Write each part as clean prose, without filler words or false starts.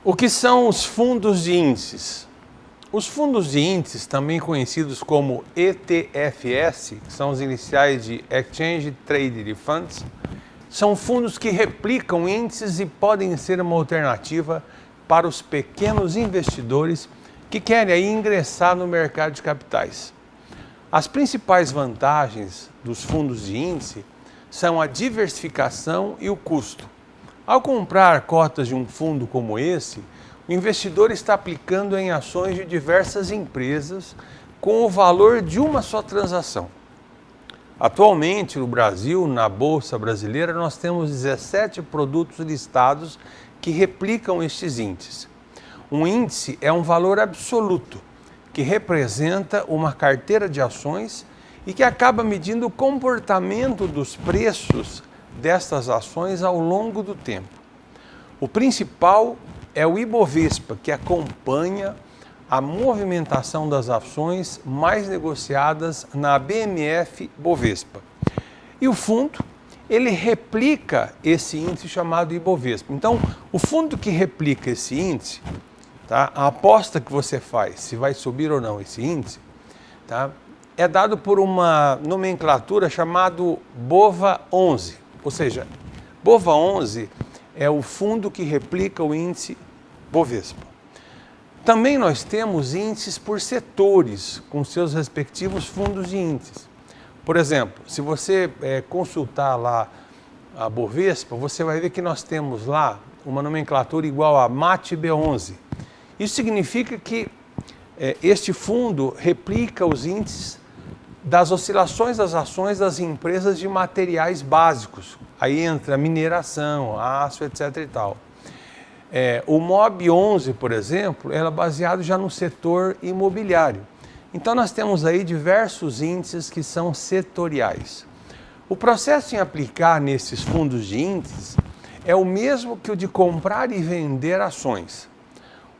O que são os fundos de índices? Os fundos de índices, também conhecidos como ETFs, que são os iniciais de Exchange Traded Funds, são fundos que replicam índices e podem ser uma alternativa para os pequenos investidores que querem aí ingressar no mercado de capitais. As principais vantagens dos fundos de índice são a diversificação e o custo. Ao comprar cotas de um fundo como esse, o investidor está aplicando em ações de diversas empresas com o valor de uma só transação. Atualmente, no Brasil, na Bolsa Brasileira, nós temos 17 produtos listados que replicam estes índices. Um índice é um valor absoluto, que representa uma carteira de ações e que acaba medindo o comportamento dos preços destas ações ao longo do tempo. O principal é o Ibovespa, que acompanha a movimentação das ações mais negociadas na BMF-Bovespa. E o fundo, ele replica esse índice chamado Ibovespa. Então, o fundo que replica esse índice, tá, a aposta que você faz, se vai subir ou não esse índice, tá, é dado por uma nomenclatura chamada BOVA11. Ou seja, BOVA11 é o fundo que replica o índice Bovespa. Também nós temos índices por setores, com seus respectivos fundos de índices. Por exemplo, se você consultar lá a Bovespa, você vai ver que nós temos lá uma nomenclatura igual a MATB11. Isso significa que este fundo replica os índices das oscilações das ações das empresas de materiais básicos. Aí entra mineração, aço, etc. e tal. O MOB11, por exemplo, é baseado já no setor imobiliário. Então nós temos aí diversos índices que são setoriais. O processo em aplicar nesses fundos de índices é o mesmo que o de comprar e vender ações.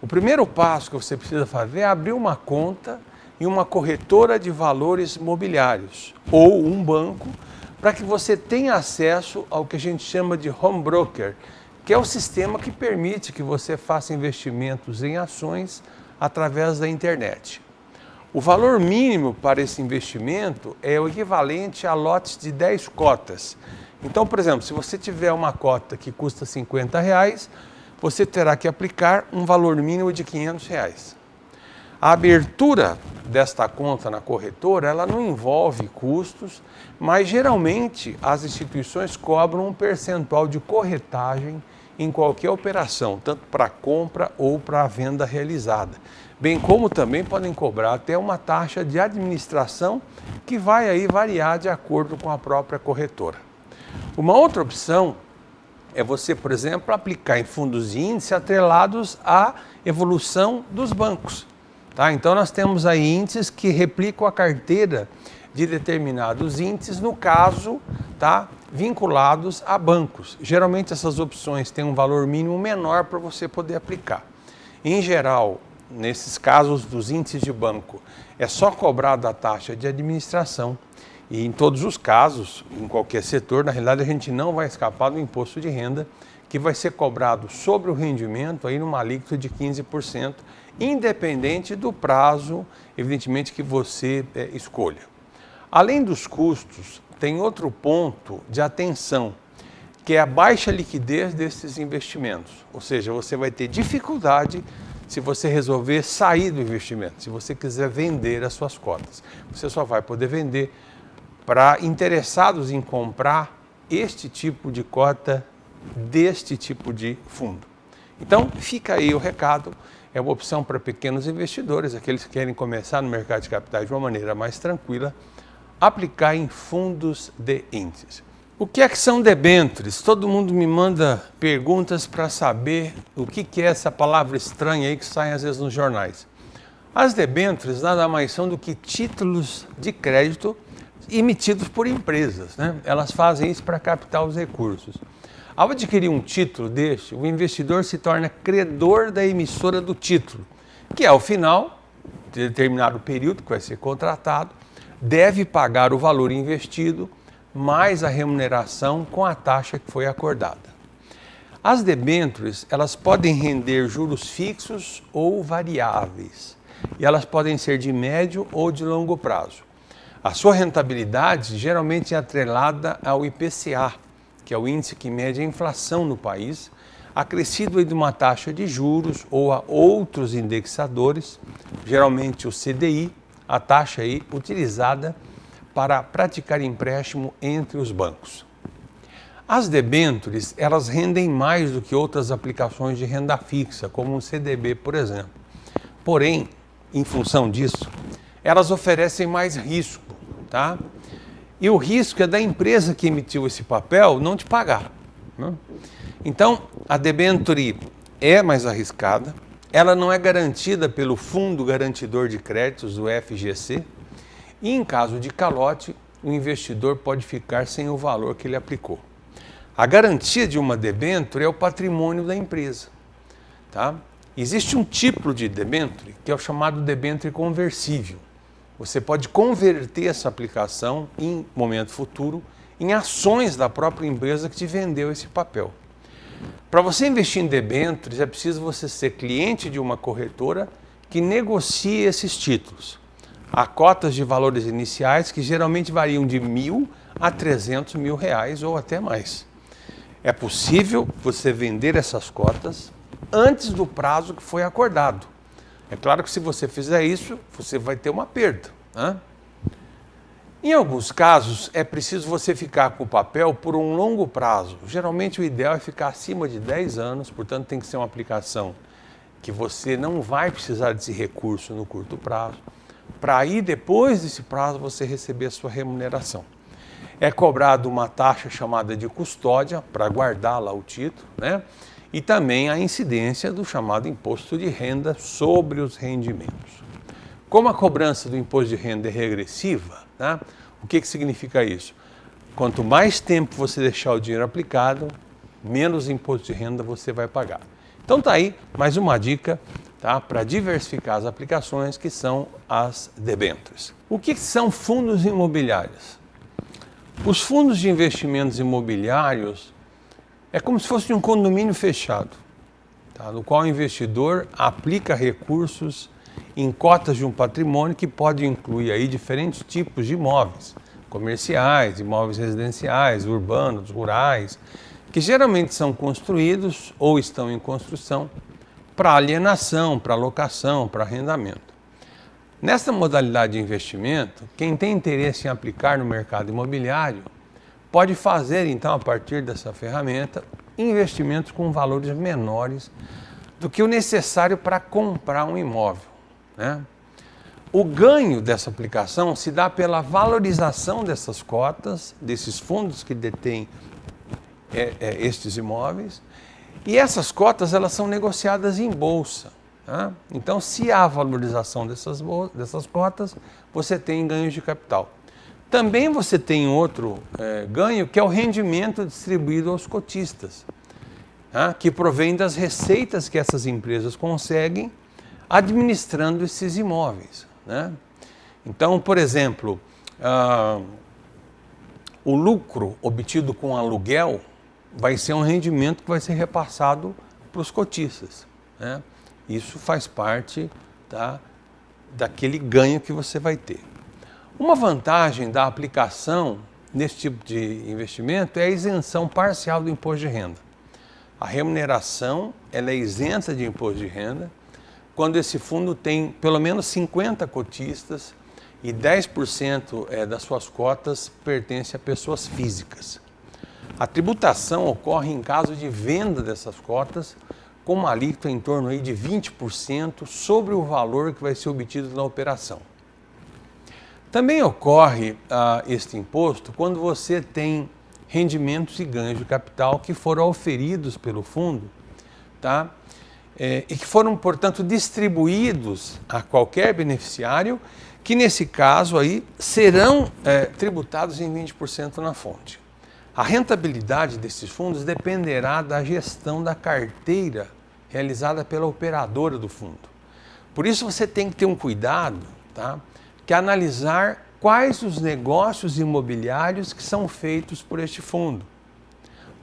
O primeiro passo que você precisa fazer é abrir uma conta em uma corretora de valores mobiliários ou um banco para que você tenha acesso ao que a gente chama de home broker, que é o sistema que permite que você faça investimentos em ações através da internet. O valor mínimo para esse investimento é o equivalente a lotes de 10 cotas. Então, por exemplo, se você tiver uma cota que custa R$50, você terá que aplicar um valor mínimo de R$500. A abertura desta conta na corretora, ela não envolve custos, mas geralmente as instituições cobram um percentual de corretagem em qualquer operação, tanto para compra ou para venda realizada. Bem como também podem cobrar até uma taxa de administração que vai aí variar de acordo com a própria corretora. Uma outra opção é você, por exemplo, aplicar em fundos de índice atrelados à evolução dos bancos. Tá? Então nós temos aí índices que replicam a carteira de determinados índices, no caso, tá, vinculados a bancos. Geralmente essas opções têm um valor mínimo menor para você poder aplicar. Em geral, nesses casos dos índices de banco, é só cobrada a taxa de administração e em todos os casos, em qualquer setor, na realidade a gente não vai escapar do imposto de renda, que vai ser cobrado sobre o rendimento aí numa alíquota de 15%, independente do prazo, evidentemente, que você escolha. Além dos custos, tem outro ponto de atenção, que é a baixa liquidez desses investimentos. Ou seja, você vai ter dificuldade se você resolver sair do investimento, se você quiser vender as suas cotas. Você só vai poder vender para interessados em comprar este tipo de cota deste tipo de fundo. Então, fica aí o recado. É uma opção para pequenos investidores, aqueles que querem começar no mercado de capitais de uma maneira mais tranquila, aplicar em fundos de índices. O que é que são debêntures? Todo mundo me manda perguntas para saber o que é essa palavra estranha aí que sai às vezes nos jornais. As debêntures nada mais são do que títulos de crédito emitidos por empresas, né? Elas fazem isso para captar os recursos. Ao adquirir um título deste, o investidor se torna credor da emissora do título, que ao final de determinado período que vai ser contratado, deve pagar o valor investido mais a remuneração com a taxa que foi acordada. As debêntures, elas podem render juros fixos ou variáveis, e elas podem ser de médio ou de longo prazo. A sua rentabilidade geralmente é atrelada ao IPCA, que é o índice que mede a inflação no país, acrescido de uma taxa de juros ou a outros indexadores, geralmente o CDI, a taxa aí utilizada para praticar empréstimo entre os bancos. As debêntures, elas rendem mais do que outras aplicações de renda fixa, como um CDB, por exemplo. Porém, em função disso, elas oferecem mais risco, tá? E o risco é da empresa que emitiu esse papel não te pagar, né? Então, a debênture é mais arriscada, ela não é garantida pelo Fundo Garantidor de Créditos, o FGC, e em caso de calote, o investidor pode ficar sem o valor que ele aplicou. A garantia de uma debênture é o patrimônio da empresa, tá? Existe um tipo de debênture que é o chamado debênture conversível. Você pode converter essa aplicação em momento futuro em ações da própria empresa que te vendeu esse papel. Para você investir em debêntures, é preciso você ser cliente de uma corretora que negocie esses títulos. Há cotas de valores iniciais que geralmente variam de R$1.000 a R$300.000 ou até mais. É possível você vender essas cotas antes do prazo que foi acordado. É claro que se você fizer isso, você vai ter uma perda, né? Em alguns casos, é preciso você ficar com o papel por um longo prazo. Geralmente o ideal é ficar acima de 10 anos, portanto tem que ser uma aplicação que você não vai precisar desse recurso no curto prazo, para aí depois desse prazo você receber a sua remuneração. É cobrado uma taxa chamada de custódia para guardar lá o título, né? E também a incidência do chamado imposto de renda sobre os rendimentos. Como a cobrança do imposto de renda é regressiva, tá? O que significa isso? Quanto mais tempo você deixar o dinheiro aplicado, menos imposto de renda você vai pagar. Então tá aí mais uma dica, tá? Para diversificar as aplicações, que são as debêntures. O que são fundos imobiliários? Os fundos de investimentos imobiliários é como se fosse um condomínio fechado, tá? No qual o investidor aplica recursos em cotas de um patrimônio que pode incluir aí diferentes tipos de imóveis, comerciais, imóveis residenciais, urbanos, rurais, que geralmente são construídos ou estão em construção para alienação, para locação, para arrendamento. Nesta modalidade de investimento, quem tem interesse em aplicar no mercado imobiliário pode fazer, então, a partir dessa ferramenta, investimentos com valores menores do que o necessário para comprar um imóvel, né? O ganho dessa aplicação se dá pela valorização dessas cotas, desses fundos que detêm estes imóveis, e essas cotas elas são negociadas em bolsa, tá? Então, se há valorização dessas cotas, você tem ganhos de capital. Também você tem outro ganho, que é o rendimento distribuído aos cotistas, tá? Que provém das receitas que essas empresas conseguem administrando esses imóveis, né? Então, por exemplo, o lucro obtido com aluguel vai ser um rendimento que vai ser repassado para os cotistas, né? Isso faz parte, tá, daquele ganho que você vai ter. Uma vantagem da aplicação nesse tipo de investimento é a isenção parcial do imposto de renda. A remuneração ela é isenta de imposto de renda quando esse fundo tem pelo menos 50 cotistas e 10% das suas cotas pertence a pessoas físicas. A tributação ocorre em caso de venda dessas cotas, com uma alíquota em torno aí de 20% sobre o valor que vai ser obtido na operação. Também ocorre este imposto quando você tem rendimentos e ganhos de capital que foram auferidos pelo fundo, tá? E que foram, portanto, distribuídos a qualquer beneficiário, que nesse caso aí serão tributados em 20% na fonte. A rentabilidade desses fundos dependerá da gestão da carteira realizada pela operadora do fundo. Por isso você tem que ter um cuidado, tá? Que é analisar quais os negócios imobiliários que são feitos por este fundo.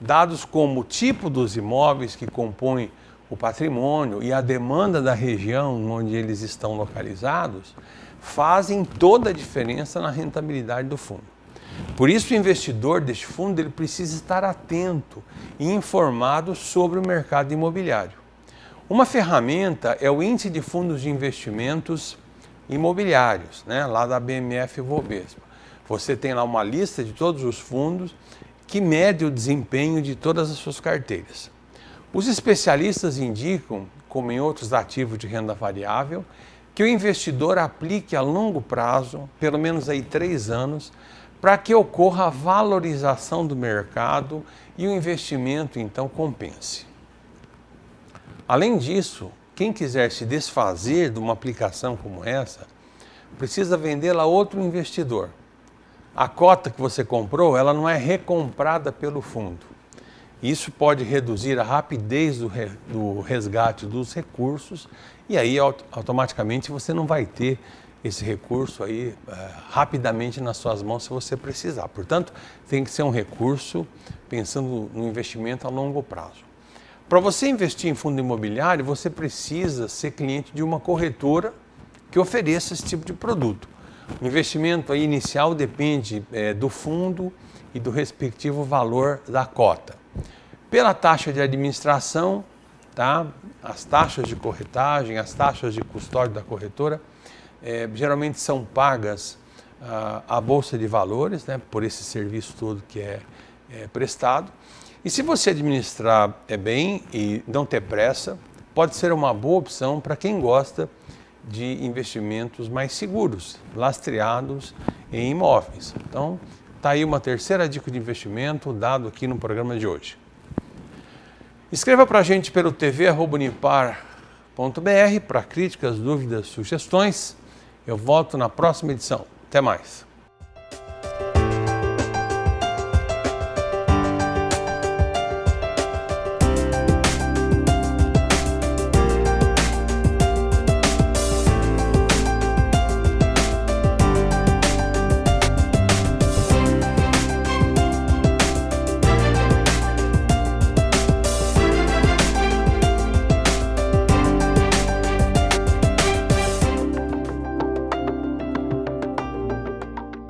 Dados como o tipo dos imóveis que compõem o patrimônio e a demanda da região onde eles estão localizados fazem toda a diferença na rentabilidade do fundo. Por isso, o investidor deste fundo ele precisa estar atento e informado sobre o mercado imobiliário. Uma ferramenta é o Índice de Fundos de Investimentos Imobiliários, lá da BMF-Bovespa. Você tem lá uma lista de todos os fundos que mede o desempenho de todas as suas carteiras. Os especialistas indicam, como em outros ativos de renda variável, que o investidor aplique a longo prazo, pelo menos aí 3 anos, para que ocorra a valorização do mercado e o investimento então compense. Além disso, quem quiser se desfazer de uma aplicação como essa, precisa vendê-la a outro investidor. A cota que você comprou, ela não é recomprada pelo fundo. Isso pode reduzir a rapidez do resgate dos recursos e aí automaticamente você não vai ter esse recurso aí rapidamente nas suas mãos se você precisar. Portanto, tem que ser um recurso pensando no investimento a longo prazo. Para você investir em fundo imobiliário, você precisa ser cliente de uma corretora que ofereça esse tipo de produto. O investimento aí inicial depende do fundo e do respectivo valor da cota. Pela taxa de administração, as taxas de corretagem, as taxas de custódia da corretora, geralmente são pagas à Bolsa de Valores, por esse serviço todo que é prestado. E se você administrar bem e não ter pressa, pode ser uma boa opção para quem gosta de investimentos mais seguros, lastreados em imóveis. Então, está aí uma terceira dica de investimento dado aqui no programa de hoje. Escreva para a gente pelo tv@unipar.br para críticas, dúvidas, sugestões. Eu volto na próxima edição. Até mais.